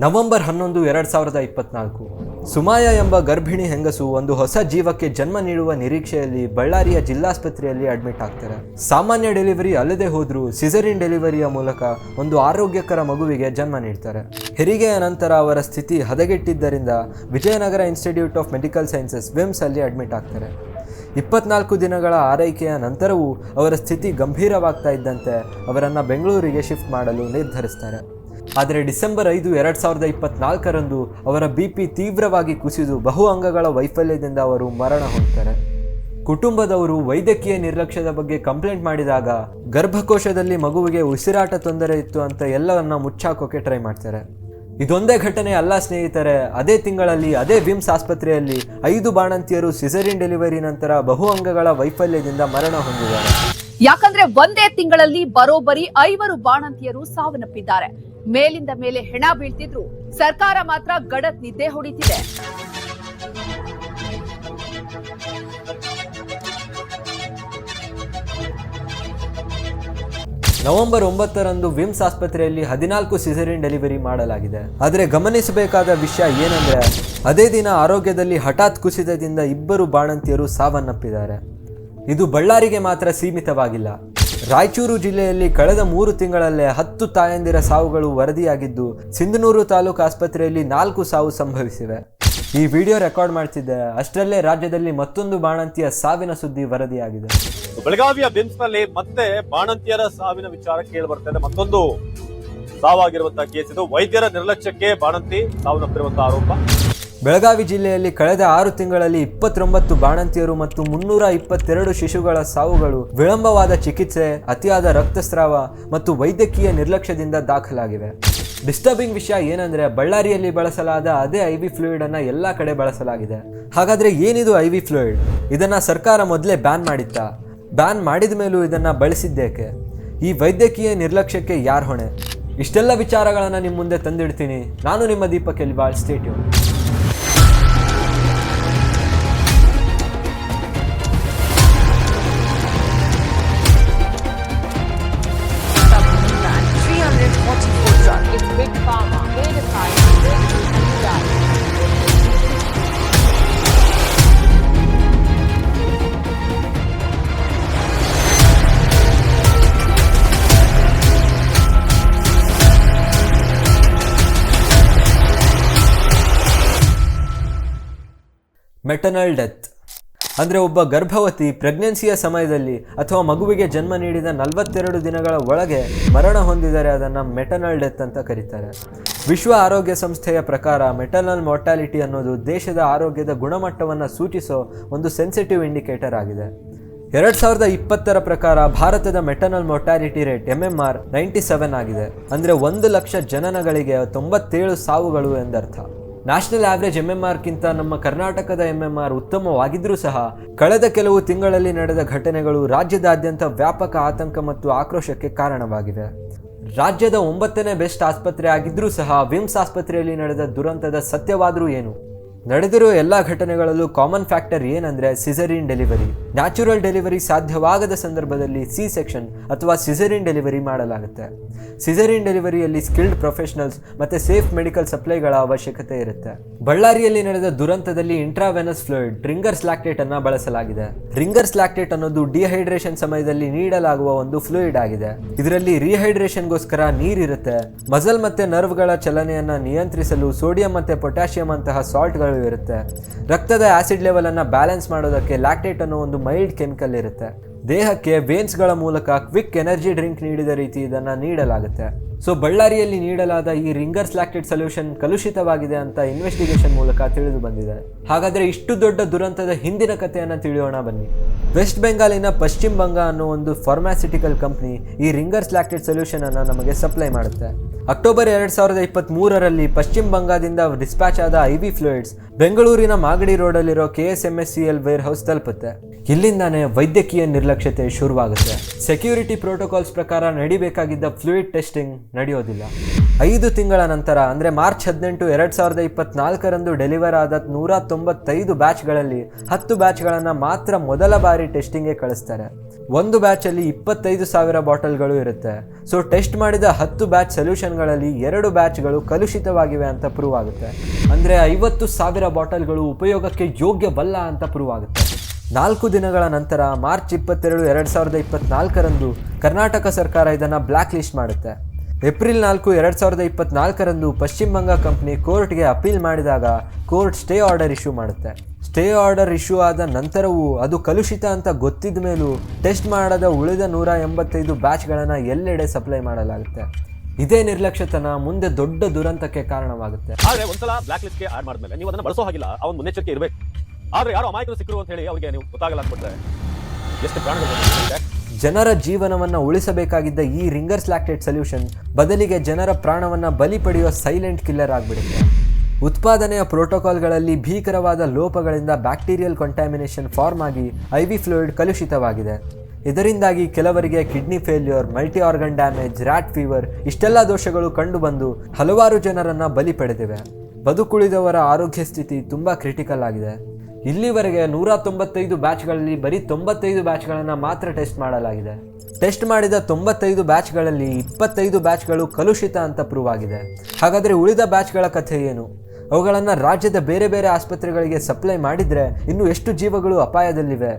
November 11, 2024 ಸುಮಾಯ ಎಂಬ ಗರ್ಭಿಣಿ ಹೆಂಗಸು ಒಂದು ಹೊಸ ಜೀವಕ್ಕೆ ಜನ್ಮ ನೀಡುವ ನಿರೀಕ್ಷೆಯಲ್ಲಿ ಬಳ್ಳಾರಿಯ ಜಿಲ್ಲಾಸ್ಪತ್ರೆಯಲ್ಲಿ ಅಡ್ಮಿಟ್ ಆಗ್ತಾರೆ. ಸಾಮಾನ್ಯ ಡೆಲಿವರಿ ಅಲ್ಲದೆ ಹೋದ್ರೂ ಸಿಸರಿನ್ ಡೆಲಿವರಿಯ ಮೂಲಕ ಒಂದು ಆರೋಗ್ಯಕರ ಮಗುವಿಗೆ ಜನ್ಮ ನೀಡ್ತಾರೆ. ಹೆರಿಗೆಯ ನಂತರ ಅವರ ಸ್ಥಿತಿ ಹದಗೆಟ್ಟಿದ್ದರಿಂದ Vijayanagara institute of medical sciences VIMS ಅಲ್ಲಿ ಅಡ್ಮಿಟ್ ಆಗ್ತಾರೆ. 24 ದಿನಗಳ ಆರೈಕೆಯ ನಂತರವೂ ಅವರ ಸ್ಥಿತಿ ಗಂಭೀರವಾಗ್ತಾ ಇದ್ದಂತೆ ಅವರನ್ನು ಬೆಂಗಳೂರಿಗೆ ಶಿಫ್ಟ್ ಮಾಡಲು ನಿರ್ಧರಿಸ್ತಾರೆ. ಆದರೆ ಡಿಸೆಂಬರ್ 5, 2024 ಅವರ BP ತೀವ್ರವಾಗಿ ಕುಸಿದು ಬಹು ಅಂಗಗಳ ವೈಫಲ್ಯದಿಂದ ಅವರು ಮರಣ ಹೊಂದ್ತಾರೆ. ಕುಟುಂಬದವರು ವೈದ್ಯಕೀಯ ನಿರ್ಲಕ್ಷ್ಯದ ಬಗ್ಗೆ ಕಂಪ್ಲೇಂಟ್ ಮಾಡಿದಾಗ ಗರ್ಭಕೋಶದಲ್ಲಿ ಮಗುವಿಗೆ ಉಸಿರಾಟ ತೊಂದರೆ ಇತ್ತು ಅಂತ ಎಲ್ಲವನ್ನ ಮುಚ್ಚಾಕೋಕೆ ಟ್ರೈ ಮಾಡ್ತಾರೆ. ಇದೊಂದೇ ಘಟನೆ ಅಲ್ಲ ಸ್ನೇಹಿತರೆ, ಅದೇ ತಿಂಗಳಲ್ಲಿ ಅದೇ ವಿಮ್ಸ್ ಆಸ್ಪತ್ರೆಯಲ್ಲಿ 5 ಬಾಣಂತಿಯರು ಸಿಸರಿನ್ ಡೆಲಿವರಿ ನಂತರ ಬಹು ಅಂಗಗಳ ವೈಫಲ್ಯದಿಂದ ಮರಣ ಹೊಂದಿದ್ದಾರೆ. ಯಾಕಂದ್ರೆ ಒಂದೇ ತಿಂಗಳಲ್ಲಿ ಬರೋಬ್ಬರಿ 5 ಬಾಣಂತಿಯರು ಸಾವನ್ನಪ್ಪಿದ್ದಾರೆ. ಮೇಲಿಂದ ಮೇಲೆ ಹೆಣ ಬೀಳ್ತಿದ್ರು ಸರ್ಕಾರ ಮಾತ್ರ ಗಡತ್ ನಿದ್ದೆ ಹೊಡಿತಿದೆ. ನವೆಂಬರ್ 9 ವಿಮ್ಸ್ ಆಸ್ಪತ್ರೆಯಲ್ಲಿ 14 ಸಿಸರಿನ್ ಡೆಲಿವರಿ ಮಾಡಲಾಗಿದೆ. ಆದರೆ ಗಮನಿಸಬೇಕಾದ ವಿಷಯ ಏನಂದ್ರೆ ಅದೇ ದಿನ ಆರೋಗ್ಯದಲ್ಲಿ ಹಠಾತ್ ಕುಸಿತದಿಂದ 2 ಬಾಣಂತಿಯರು ಸಾವನ್ನಪ್ಪಿದ್ದಾರೆ. ಇದು ಬಳ್ಳಾರಿಗೆ ಮಾತ್ರ ಸೀಮಿತವಾಗಿಲ್ಲ. ರಾಯಚೂರು ಜಿಲ್ಲೆಯಲ್ಲಿ ಕಳೆದ 3 ತಿಂಗಳಲ್ಲೇ 10 ತಾಯಂದಿರ ಸಾವುಗಳು ವರದಿಯಾಗಿದ್ದು ಸಿಂಧನೂರು ತಾಲೂಕು ಆಸ್ಪತ್ರೆಯಲ್ಲಿ 4 ಸಾವು ಸಂಭವಿಸಿವೆ. ಈ ವಿಡಿಯೋ ರೆಕಾರ್ಡ್ ಮಾಡ್ತಿದ್ದೆ ಅಷ್ಟರಲ್ಲೇ ರಾಜ್ಯದಲ್ಲಿ ಮತ್ತೊಂದು ಬಾಣಂತಿಯ ಸಾವಿನ ಸುದ್ದಿ ವರದಿಯಾಗಿದೆ. ಬೆಳಗಾವಿಯ ಬಿಮ್ಸ್ ನಲ್ಲಿ ಮತ್ತೆ ಬಾಣಂತಿಯರ ಸಾವಿನ ವಿಚಾರ ಕೇಳಿ ಬರ್ತಾ ಇದೆ. ಮತ್ತೊಂದು ಸಾವಾಗಿರುವಂತಹ ಕೇಸ್ ಇದು. ವೈದ್ಯರ ನಿರ್ಲಕ್ಷ್ಯಕ್ಕೆ ಬಾಣಂತಿ ಸಾವನ್ನಪ್ಪಿರುವಂತಹ ಆರೋಪ. ಬೆಳಗಾವಿ ಜಿಲ್ಲೆಯಲ್ಲಿ ಕಳೆದ 6 ತಿಂಗಳಲ್ಲಿ 29 ಬಾಣಂತಿಯರು ಮತ್ತು 322 ಶಿಶುಗಳ ಸಾವುಗಳು ವಿಳಂಬವಾದ ಚಿಕಿತ್ಸೆ, ಅತಿಯಾದ ರಕ್ತಸ್ರಾವ ಮತ್ತು ವೈದ್ಯಕೀಯ ನಿರ್ಲಕ್ಷ್ಯದಿಂದ ದಾಖಲಾಗಿವೆ. ಡಿಸ್ಟರ್ಬಿಂಗ್ ವಿಷಯ ಏನಂದ್ರೆ ಬಳ್ಳಾರಿಯಲ್ಲಿ ಬಳಸಲಾದ ಅದೇ IV ಫ್ಲೂಯಿಡ್ ಅನ್ನ ಎಲ್ಲಾ ಕಡೆ ಬಳಸಲಾಗಿದೆ. ಹಾಗಾದ್ರೆ ಏನಿದು IV ಫ್ಲೂಯಿಡ್? ಇದನ್ನ ಸರ್ಕಾರ ಮೊದಲೇ ಬ್ಯಾನ್ ಮಾಡಿತ್ತಾ? ಬ್ಯಾನ್ ಮಾಡಿದ ಮೇಲೂ ಇದನ್ನ ಬಳಸಿದ್ದೇಕೆ? ಈ ವೈದ್ಯಕೀಯ ನಿರ್ಲಕ್ಷ್ಯಕ್ಕೆ ಯಾರ್ ಹೊಣೆ? ಇಷ್ಟೆಲ್ಲ ವಿಚಾರಗಳನ್ನ ನಿಮ್ಮ ಮುಂದೆ ತಂದಿಡ್ತೀನಿ. ನಾನು ನಿಮ್ಮ Deepak Elival. Stay tune. It's big pharma. They decide where to do that. Maternal death ಅಂದರೆ ಒಬ್ಬ ಗರ್ಭವತಿ ಪ್ರೆಗ್ನೆನ್ಸಿಯ ಸಮಯದಲ್ಲಿ ಅಥವಾ ಮಗುವಿಗೆ ಜನ್ಮ ನೀಡಿದ 42 ದಿನಗಳ ಒಳಗೆ ಮರಣ ಹೊಂದಿದರೆ ಅದನ್ನು ಮೆಟರ್ನಲ್ ಡೆತ್ ಅಂತ ಕರೀತಾರೆ. ವಿಶ್ವ ಆರೋಗ್ಯ ಸಂಸ್ಥೆಯ ಪ್ರಕಾರ ಮೆಟರ್ನಲ್ ಮಾರ್ಟಾಲಿಟಿ ಅನ್ನೋದು ದೇಶದ ಆರೋಗ್ಯದ ಗುಣಮಟ್ಟವನ್ನು ಸೂಚಿಸೋ ಒಂದು ಸೆನ್ಸಿಟಿವ್ ಇಂಡಿಕೇಟರ್ ಆಗಿದೆ. 2020 ಪ್ರಕಾರ ಭಾರತದ ಮೆಟರ್ನಲ್ ಮಾರ್ಟಾಲಿಟಿ ರೇಟ್ MMR 97 ಆಗಿದೆ. ಅಂದರೆ 1 ಲಕ್ಷ ಜನನಗಳಿಗೆ 97 ಸಾವುಗಳು ಎಂದರ್ಥ. ನ್ಯಾಷನಲ್ ಆವ್ರೇಜ್ MMRಕ್ಕಿಂತ ನಮ್ಮ ಕರ್ನಾಟಕದ MMR ಉತ್ತಮವಾಗಿದ್ರೂ ಸಹ ಕಳೆದ ಕೆಲವು ತಿಂಗಳಲ್ಲಿ ನಡೆದ ಘಟನೆಗಳು ರಾಜ್ಯದಾದ್ಯಂತ ವ್ಯಾಪಕ ಆತಂಕ ಮತ್ತು ಆಕ್ರೋಶಕ್ಕೆ ಕಾರಣವಾಗಿವೆ. ರಾಜ್ಯದ 9ನೇ ಬೆಸ್ಟ್ ಆಸ್ಪತ್ರೆ ಆಗಿದ್ರೂ ಸಹ ವಿಮ್ಸ್ ಆಸ್ಪತ್ರೆಯಲ್ಲಿ ನಡೆದ ದುರಂತದ ಸತ್ಯವಾದರೂ ಏನು? ನಡೆದಿರುವ ಎಲ್ಲ ಘಟನೆಗಳಲ್ಲೂ ಕಾಮನ್ ಫ್ಯಾಕ್ಟರ್ ಏನಂದ್ರೆ ಸಿಸರಿನ್ ಡೆಲಿವರಿ. ನ್ಯಾಚುರಲ್ ಡೆಲಿವರಿ ಸಾಧ್ಯವಾಗದ ಸಂದರ್ಭದಲ್ಲಿ C-ಸೆಕ್ಷನ್ ಅಥವಾ ಸಿಸರಿನ್ ಡೆಲಿವರಿ ಮಾಡಲಾಗುತ್ತೆ. ಸಿಸರಿನ್ ಡೆಲಿವರಿಯಲ್ಲಿ ಸ್ಕಿಲ್ಡ್ ಪ್ರೊಫೆಷನಲ್ಸ್ ಮತ್ತೆ ಸೇಫ್ ಮೆಡಿಕಲ್ ಸಪ್ಲೈಗಳ ಅವಶ್ಯಕತೆ ಇರುತ್ತೆ. ಬಳ್ಳಾರಿಯಲ್ಲಿ ನಡೆದ ದುರಂತದಲ್ಲಿ ಇಂಟ್ರಾವೆನಸ್ ಫ್ಲೂಯಿಡ್ ರಿಂಗರ್ಸ್ ಲ್ಯಾಕ್ಟೇಟ್ ಅನ್ನ ಬಳಸಲಾಗಿದೆ. ರಿಂಗರ್ಸ್ ಲ್ಯಾಕ್ಟೇಟ್ ಅನ್ನೋದು ಡಿಹೈಡ್ರೇಷನ್ ಸಮಯದಲ್ಲಿ ನೀಡಲಾಗುವ ಒಂದು ಫ್ಲೂಯಿಡ್ ಆಗಿದೆ. ಇದರಲ್ಲಿ ರಿಹೈಡ್ರೇಷನ್ಗೋಸ್ಕರ ನೀರಿರುತ್ತೆ. ಮಸಲ್ ಮತ್ತೆ ನರ್ವ್ಗಳ ಚಲನೆಯನ್ನ ನಿಯಂತ್ರಿಸಲು ಸೋಡಿಯಂ ಮತ್ತೆ ಪೊಟ್ಯಾಷಿಯಂ ಅಂತಹ ಸಾಲ್ಟ್ಗಳು ಇರುತ್ತೆ. ರಕ್ತದ ಆಸಿಡ್ ಲೆವೆಲ್ ಅನ್ನ ಬ್ಯಾಲೆನ್ಸ್ ಮಾಡೋದಕ್ಕೆ ಲ್ಯಾಕ್ಟೇಟ್ ಅನ್ನೋ ಒಂದು ಮೈಲ್ಡ್ ಕೆಮಿಕಲ್ ಇರುತ್ತೆ. ದೇಹಕ್ಕೆ ವೇನ್ಸ್ಗಳ ಮೂಲಕ ಕ್ವಿಕ್ ಎನರ್ಜಿ ಡ್ರಿಂಕ್ ನೀಡಿದ ರೀತಿ ಇದನ್ನ ನೀಡಲಾಗುತ್ತೆ. ಸೊ ಬಳ್ಳಾರಿಯಲ್ಲಿ ನೀಡಲಾದ ಈ ರಿಂಗರ್ಸ್ ಲ್ಯಾಕ್ಟೇಟ್ ಸೊಲ್ಯೂಷನ್ ಕಲುಷಿತವಾಗಿದೆ ಅಂತ ಇನ್ವೆಸ್ಟಿಗೇಷನ್ ಮೂಲಕ ತಿಳಿದು ಬಂದಿದೆ. ಹಾಗಾದ್ರೆ ಇಷ್ಟು ದೊಡ್ಡ ದುರಂತದ ಹಿಂದಿನ ಕಥೆಯನ್ನ ತಿಳಿಯೋಣ ಬನ್ನಿ. ವೆಸ್ಟ್ ಬೆಂಗಾಲಿನ ಪಶ್ಚಿಮ ಬಂಗ ಅನ್ನೋ ಒಂದು ಫಾರ್ಮಾಸ್ಯೂಟಿಕಲ್ ಕಂಪ್ನಿ ಈ ರಿಂಗರ್ಸ್ ಲ್ಯಾಕ್ಟೇಟ್ ಸೊಲ್ಯೂಷನ್ ಅನ್ನ ನಮಗೆ ಸಪ್ಲೈ ಮಾಡುತ್ತೆ. ಅಕ್ಟೋಬರ್ 2023 ಪಶ್ಚಿಮ ಬಂಗಾದಿಂದ ಡಿಸ್ಪ್ಯಾಚ್ ಆದ IV ಫ್ಲೂಯಿಡ್ಸ್ ಬೆಂಗಳೂರಿನ ಮಾಗಡಿ ರೋಡಲ್ಲಿರೋ KSMSCL ವೇರ್ ಹೌಸ್ ತಲುಪುತ್ತೆ. ಇಲ್ಲಿಂದಾನೇ ವೈದ್ಯಕೀಯ ನಿರ್ಲಕ್ಷ್ಯತೆ ಶುರುವಾಗುತ್ತೆ. ಸೆಕ್ಯೂರಿಟಿ ಪ್ರೋಟೋಕಾಲ್ಸ್ ಪ್ರಕಾರ ನಡಿಬೇಕಾಗಿದ್ದ ಫ್ಲೂಯಿಡ್ ಟೆಸ್ಟಿಂಗ್ ನಡೆಯೋದಿಲ್ಲ. 5 ತಿಂಗಳ ನಂತರ ಅಂದರೆ ಮಾರ್ಚ್ 18, 2024 ಡೆಲಿವರ್ ಆದ 195 ಬ್ಯಾಚ್ಗಳಲ್ಲಿ 10 ಬ್ಯಾಚ್ಗಳನ್ನು ಮಾತ್ರ ಮೊದಲ ಬಾರಿ ಟೆಸ್ಟಿಂಗ್ಗೆ ಕಳಿಸ್ತಾರೆ. ಒಂದು ಬ್ಯಾಚಲ್ಲಿ 25,000 ಬಾಟಲ್ಗಳು ಇರುತ್ತೆ. ಸೊ ಟೆಸ್ಟ್ ಮಾಡಿದ 10 ಬ್ಯಾಚ್ ಸೊಲ್ಯೂಷನ್ಗಳಲ್ಲಿ 2 ಬ್ಯಾಚ್ಗಳು ಕಲುಷಿತವಾಗಿವೆ ಅಂತ ಪ್ರೂವ್ ಆಗುತ್ತೆ. ಅಂದರೆ 50,000 ಬಾಟಲ್ಗಳು ಉಪಯೋಗಕ್ಕೆ ಯೋಗ್ಯವಲ್ಲ ಅಂತ ಪ್ರೂವ್ ಆಗುತ್ತೆ. 4 ದಿನಗಳ ನಂತರ ಮಾರ್ಚ್ 22, 2024ರಂದು ಕರ್ನಾಟಕ ಸರ್ಕಾರ ಇದನ್ನು ಬ್ಲ್ಯಾಕ್ ಲಿಸ್ಟ್ ಮಾಡುತ್ತೆ. ಏಪ್ರಿಲ್ 4, 2024ರಂದು ಪಶ್ಚಿಮ ಬಂಗ ಕಂಪ್ನಿ ಕೋರ್ಟ್ಗೆ ಅಪೀಲ್ ಮಾಡಿದಾಗ ಕೋರ್ಟ್ ಸ್ಟೇ ಆರ್ಡರ್ ಇಶ್ಯೂ ಮಾಡುತ್ತೆ. ಸ್ಟೇ ಆರ್ಡರ್ ಇಶ್ಯೂ ಆದ ನಂತರವೂ ಅದು ಕಲುಷಿತ ಅಂತ ಗೊತ್ತಿದ್ದ ಮೇಲೂ ಟೆಸ್ಟ್ ಮಾಡದ ಉಳಿದ 185 ಬ್ಯಾಚ್ಗಳನ್ನು ಎಲ್ಲೆಡೆ ಸಪ್ಲೈ ಮಾಡಲಾಗುತ್ತೆ. ಇದೇ ನಿರ್ಲಕ್ಷ್ಯತನ ಮುಂದೆ ದೊಡ್ಡ ದುರಂತಕ್ಕೆ ಕಾರಣವಾಗುತ್ತೆ. ಆದ್ರೆ ಒಂದ್ಸಲ ಬ್ಲಾಕ್ ಲಿಸ್ಟ್ ಗೆ ಆಡ್ ಮಾಡಿದ್ಮೇಲೆ ನೀವು ಅದನ್ನ ಬಳಸೋ ಹಾಗಿಲ್ಲ, ಅವನ್ ಮುನ್ನೆಚ್ಚರಿಕೆ ಇರಬೇಕು. ಆದ್ರೆ ಯಾರೋ ಅಮಾಯಕರು ಸಿಕ್ಕರು ಅಂತ ಹೇಳಿ ಅವರಿಗೆ ನೀವು ಗೊತ್ತಾಗಲ್ಲ ಅಂದ್ಬಿಟ್ರೆ ಎಷ್ಟು ಪ್ರಾಣಗಳು. ಜನರ ಜೀವನವನ್ನು ಉಳಿಸಬೇಕಾಗಿದ್ದ ಈ ರಿಂಗರ್ಸ್ ಲ್ಯಾಕ್ಟೇಟ್ ಸೊಲ್ಯೂಷನ್ ಬದಲಿಗೆ ಜನರ ಪ್ರಾಣವನ್ನು ಬಲಿ ಪಡೆಯುವ ಸೈಲೆಂಟ್ ಕಿಲ್ಲರ್ ಆಗಿಬಿಡುತ್ತೆ. ಉತ್ಪಾದನೆಯ ಪ್ರೋಟೋಕಾಲ್ಗಳಲ್ಲಿ ಭೀಕರವಾದ ಲೋಪಗಳಿಂದ ಬ್ಯಾಕ್ಟೀರಿಯಲ್ ಕಂಟ್ಯಾಮಿನೇಷನ್ ಫಾರ್ಮ್ ಆಗಿ IV ಫ್ಲೂಯಿಡ್ ಕಲುಷಿತವಾಗಿದೆ. ಇದರಿಂದಾಗಿ ಕೆಲವರಿಗೆ kidney failure, multi organ damage, rat fever ಇಷ್ಟೆಲ್ಲ ದೋಷಗಳು ಕಂಡುಬಂದು ಹಲವಾರು ಜನರನ್ನು ಬಲಿ ಪಡೆದಿವೆ. ಬದುಕುಳಿದವರ ಆರೋಗ್ಯ ಸ್ಥಿತಿ ತುಂಬ ಕ್ರಿಟಿಕಲ್ ಆಗಿದೆ. ಇಲ್ಲಿವರೆಗೆ 195 ಬ್ಯಾಚ್ಗಳಲ್ಲಿ ಬರೀ 95 ಬ್ಯಾಚ್ಗಳನ್ನು ಮಾತ್ರ ಟೆಸ್ಟ್ ಮಾಡಲಾಗಿದೆ. ಟೆಸ್ಟ್ ಮಾಡಿದ 95 ಬ್ಯಾಚ್ಗಳಲ್ಲಿ 25 ಬ್ಯಾಚ್ಗಳು ಕಲುಷಿತ ಅಂತ ಪ್ರೂವ್ ಆಗಿದೆ. ಹಾಗಾದರೆ ಉಳಿದ ಬ್ಯಾಚ್ಗಳ ಕಥೆ ಏನು? ಅವುಗಳನ್ನು ರಾಜ್ಯದ ಬೇರೆ ಬೇರೆ ಆಸ್ಪತ್ರೆಗಳಿಗೆ ಸಪ್ಲೈ ಮಾಡಿದರೆ ಇನ್ನು ಎಷ್ಟು ಜೀವಗಳು ಅಪಾಯದಲ್ಲಿವೆ?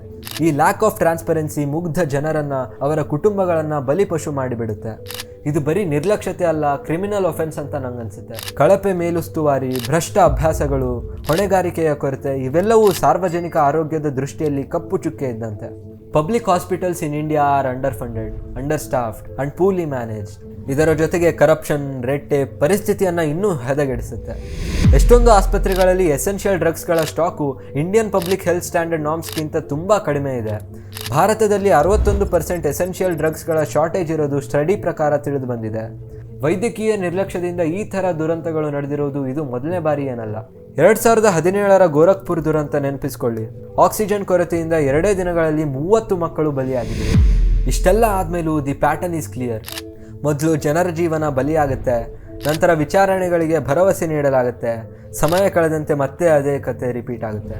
ಈ ಲ್ಯಾಕ್ ಆಫ್ ಟ್ರಾನ್ಸ್ಪರೆನ್ಸಿ ಮುಗ್ಧ ಜನರನ್ನು, ಅವರ ಕುಟುಂಬಗಳನ್ನು ಬಲಿಪಶು ಮಾಡಿಬಿಡುತ್ತೆ. ಇದು ಬರೀ ನಿರ್ಲಕ್ಷ್ಯತೆ ಅಲ್ಲ, ಕ್ರಿಮಿನಲ್ ಒಫೆನ್ಸ್ ಅಂತ ನಂಗನ್ಸುತ್ತೆ. ಕಳಪೆ ಮೇಲುಸ್ತುವಾರಿ, ಭ್ರಷ್ಟ ಅಭ್ಯಾಸಗಳು, ಹೊಣೆಗಾರಿಕೆಯ ಕೊರತೆ ಇವೆಲ್ಲವೂ ಸಾರ್ವಜನಿಕ ಆರೋಗ್ಯದ ದೃಷ್ಟಿಯಲ್ಲಿ ಕಪ್ಪು ಚುಕ್ಕೆ ಇದ್ದಂತೆ. Public hospitals in India are under funded, under staffed and poorly managed. ಇದರ ಜೊತೆಗೆ ಕರಪ್ಷನ್, ರೆಡ್ ಟೇಪ್ ಪರಿಸ್ಥಿತಿಯನ್ನು ಇನ್ನೂ ಹದಗೆಡಿಸುತ್ತೆ. ಎಷ್ಟೊಂದು ಆಸ್ಪತ್ರೆಗಳಲ್ಲಿ ಎಸೆನ್ಷಿಯಲ್ ಡ್ರಗ್ಸ್ಗಳ stock Indian public health standard ನಾರ್ಮ್ಸ್ಗಿಂತ ತುಂಬ ಕಡಿಮೆ ಇದೆ. ಭಾರತದಲ್ಲಿ 61% ಎಸೆನ್ಷಿಯಲ್ ಡ್ರಗ್ಸ್ಗಳ ಶಾರ್ಟೇಜ್ ಇರೋದು ಸ್ಟಡಿ ಪ್ರಕಾರ ತಿಳಿದು ಬಂದಿದೆ. ವೈದ್ಯಕೀಯ ನಿರ್ಲಕ್ಷ್ಯದಿಂದ ಈ ಥರ ದುರಂತಗಳು ನಡೆದಿರೋದು ಇದು ಮೊದಲನೇ ಬಾರಿ ಏನಲ್ಲ. 2017ರ ಗೋರಖ್ಪುರ್ ದುರಂತ ನೆನಪಿಸ್ಕೊಳ್ಳಿ. ಆಕ್ಸಿಜನ್ ಕೊರತೆಯಿಂದ 2 ದಿನಗಳಲ್ಲಿ 30 ಮಕ್ಕಳು ಬಲಿಯಾಗಿದ್ದರು. ಇಷ್ಟೆಲ್ಲ ಆದಮೇಲೂ ದಿ ಪ್ಯಾಟರ್ನ್ ಈಸ್ ಕ್ಲಿಯರ್. ಮೊದಲು ಜನರ ಜೀವನ ಬಲಿಯಾಗುತ್ತೆ, ನಂತರ ವಿಚಾರಣೆಗಳಿಗೆ ಭರವಸೆ ನೀಡಲಾಗುತ್ತೆ. ಸಮಯ ಕಳೆದಂತೆ ಮತ್ತೆ ಅದೇ ಕತೆ ರಿಪೀಟ್ ಆಗುತ್ತೆ.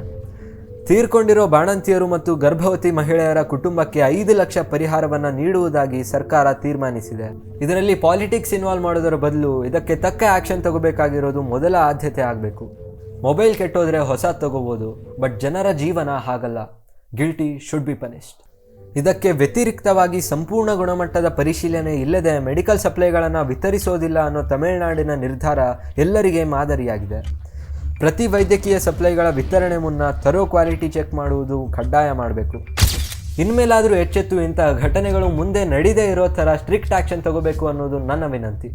ತೀರ್ಕೊಂಡಿರೋ ಬಾಣಂತಿಯರು ಮತ್ತು ಗರ್ಭವತಿ ಮಹಿಳೆಯರ ಕುಟುಂಬಕ್ಕೆ 5 ಲಕ್ಷ ಪರಿಹಾರವನ್ನು ನೀಡುವುದಾಗಿ ಸರ್ಕಾರ ತೀರ್ಮಾನಿಸಿದೆ. ಇದರಲ್ಲಿ ಪಾಲಿಟಿಕ್ಸ್ ಇನ್ವಾಲ್ವ್ ಮಾಡೋದರ ಬದಲು ಇದಕ್ಕೆ ತಕ್ಕ ಆ್ಯಕ್ಷನ್ ತಗೋಬೇಕಾಗಿರೋದು ಮೊದಲ ಆದ್ಯತೆ ಆಗಬೇಕು. ಮೊಬೈಲ್ ಕೆಟ್ಟೋದ್ರೆ ಹೊಸ ತಗೋಬೋದು, ಬಟ್ ಜನರ ಜೀವನ ಹಾಗಲ್ಲ. Guilty should be punished. ಇದಕ್ಕೆ ವ್ಯತಿರಿಕ್ತವಾಗಿ ಸಂಪೂರ್ಣ ಗುಣಮಟ್ಟದ ಪರಿಶೀಲನೆ ಇಲ್ಲದೆ ಮೆಡಿಕಲ್ ಸಪ್ಲೈಗಳನ್ನು ವಿತರಿಸೋದಿಲ್ಲ ಅನ್ನೋ ತಮಿಳುನಾಡಿನ ನಿರ್ಧಾರ ಎಲ್ಲರಿಗೆ ಮಾದರಿಯಾಗಿದೆ. ಪ್ರತಿ ವೈದ್ಯಕೀಯ ಸಪ್ಲೈಗಳ ವಿತರಣೆ ಮುನ್ನ ಥರೋ ಕ್ವಾಲಿಟಿ ಚೆಕ್ ಮಾಡುವುದು ಕಡ್ಡಾಯ ಮಾಡಬೇಕು. ಇನ್ಮೇಲಾದರೂ ಎಚ್ಚೆತ್ತು ಇಂಥ ಘಟನೆಗಳು ಮುಂದೆ ನಡೀದೇ ಇರೋ ಥರ ಸ್ಟ್ರಿಕ್ಟ್ ಆ್ಯಕ್ಷನ್ ತಗೋಬೇಕು ಅನ್ನೋದು ನನ್ನ ವಿನಂತಿ.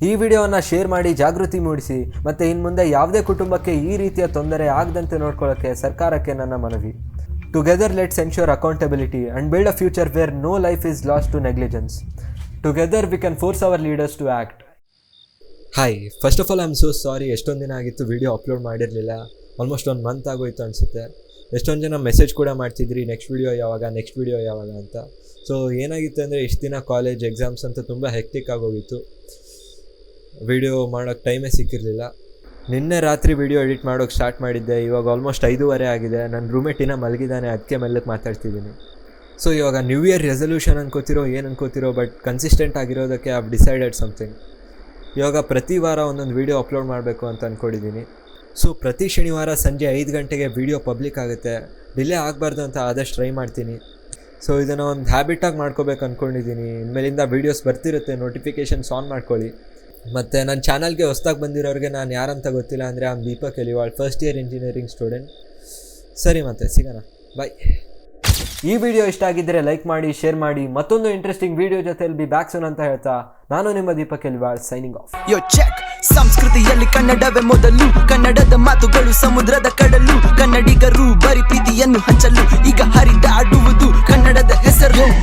ಈ ವಿಡಿಯೋವನ್ನು ಶೇರ್ ಮಾಡಿ ಜಾಗೃತಿ ಮೂಡಿಸಿ, ಮತ್ತು ಇನ್ಮುಂದೆ ಯಾವುದೇ ಕುಟುಂಬಕ್ಕೆ ಈ ರೀತಿಯ ತೊಂದರೆ ಆಗದಂತೆ ನೋಡ್ಕೊಳ್ಳೋಕ್ಕೆ ಸರ್ಕಾರಕ್ಕೆ ನನ್ನ ಮನವಿ. Together let's ensure accountability and build a future where no life is lost to negligence. Together we can force our leaders to act. Hi, first of all I'm so sorry, ಎಷ್ಟೊಂದು ದಿನ ಆಗಿತ್ತು ವಿಡಿಯೋ ಅಪ್ಲೋಡ್ ಮಾಡಿರಲಿಲ್ಲ. Almost 1 month ಆಗೋಯ್ತು ಅನಿಸುತ್ತೆ. ಎಷ್ಟೊಂದು ಜನ message ಕೂಡ ಮಾಡ್ತಿದ್ರಿ ನೆಕ್ಸ್ಟ್ ವಿಡಿಯೋ ಯಾವಾಗ ಅಂತ. ಸೊ ಏನಾಗಿತ್ತು ಅಂದರೆ ಇಷ್ಟು ದಿನ ಕಾಲೇಜ್ ಎಕ್ಸಾಮ್ಸ್ ಅಂತ ತುಂಬ ಹೆಕ್ಟಿಕ್ ಆಗೋಗಿತ್ತು. ವಿಡಿಯೋ ಮಾಡೋಕ್ಕೆ ಟೈಮೇ ಸಿಕ್ಕಿರಲಿಲ್ಲ. ನಿನ್ನೆ ರಾತ್ರಿ ವಿಡಿಯೋ ಎಡಿಟ್ ಮಾಡೋಕ್ಕೆ ಸ್ಟಾರ್ಟ್ ಮಾಡಿದ್ದೆ. ಇವಾಗ ಆಲ್ಮೋಸ್ಟ್ 5:30 ಆಗಿದೆ. ನನ್ನ ರೂಮೇಟ್ ಇನ್ನೂ ಮಲಗಿದ್ದಾನೆ, ಅದಕ್ಕೆ ಮೆಲ್ಲಕ್ಕೆ ಮಾತಾಡ್ತಿದ್ದೀನಿ. ಸೊ ಇವಾಗ ನ್ಯೂ ಇಯರ್ ರೆಸಲ್ಯೂಷನ್ ಅನ್ಕೋತಿರೋ ಬಟ್ ಕನ್ಸಿಸ್ಟೆಂಟ್ ಆಗಿರೋದಕ್ಕೆ ಐ ಹ್ಯಾವ್ ಡಿಸೈಡೆಡ್ ಸಮಥಿಂಗ್. ಇವಾಗ ಪ್ರತಿ ವಾರ ಒಂದೊಂದು ವೀಡಿಯೋ ಅಪ್ಲೋಡ್ ಮಾಡಬೇಕು ಅಂತ ಅಂದ್ಕೊಂಡಿದ್ದೀನಿ. ಸೊ ಪ್ರತಿ ಶನಿವಾರ ಸಂಜೆ 5 ಗಂಟೆಗೆ ವೀಡಿಯೋ ಪಬ್ಲಿಕ್ ಆಗುತ್ತೆ. ಡಿಲೇ ಆಗಬಾರ್ದು ಅಂತ ಆದಷ್ಟು ಟ್ರೈ ಮಾಡ್ತೀನಿ. ಸೊ ಇದನ್ನು ಒಂದು ಹ್ಯಾಬಿಟಾಗಿ ಮಾಡ್ಕೋಬೇಕು ಅಂದ್ಕೊಂಡಿದ್ದೀನಿ. ಇನ್ಮೇಲಿಂದ ವೀಡಿಯೋಸ್ ಬರ್ತಿರುತ್ತೆ, ನೋಟಿಫಿಕೇಷನ್ಸ್ ಆನ್ ಮಾಡ್ಕೊಳ್ಳಿ. ಮತ್ತು ನನ್ನ ಚಾನಲ್ಗೆ ಹೊಸ್ದಾಗಿ ಬಂದಿರೋರಿಗೆ ನಾನು ಯಾರಂತ ಗೊತ್ತಿಲ್ಲ ಅಂದರೆ I'm Deepak Elival, first year engineering student. ಸರಿ, ಮತ್ತೆ ಸಿಗೋಣ, ಬಾಯ್. ಈ ವಿಡಿಯೋ ಇಷ್ಟ ಆಗಿದ್ದರೆ ಲೈಕ್ ಮಾಡಿ, ಶೇರ್ ಮಾಡಿ. ಮತ್ತೊಂದು ಇಂಟ್ರೆಸ್ಟಿಂಗ್ ವಿಡಿಯೋ ಜೊತೆಯಲ್ಲಿ ಬಿ ಬ್ಯಾಕ್ ಸೂನ್ ಅಂತ ಹೇಳ್ತಾ ನಾನು ನಿಮ್ಮ ದೀಪಕ್ ಎಲಿವಾಳ್ ಸೈನಿಂಗ್ ಆಫ್. ಸಂಸ್ಕೃತಿಯಲ್ಲಿ ಕನ್ನಡವೇ ಮೊದಲು, ಕನ್ನಡದ ಮಾತುಗಳು ಸಮುದ್ರದ ಕಡಲು, ಕನ್ನಡಿಗರು ಬರಿ ಪ್ರೀತಿಯನ್ನು ಹಂಚಲು.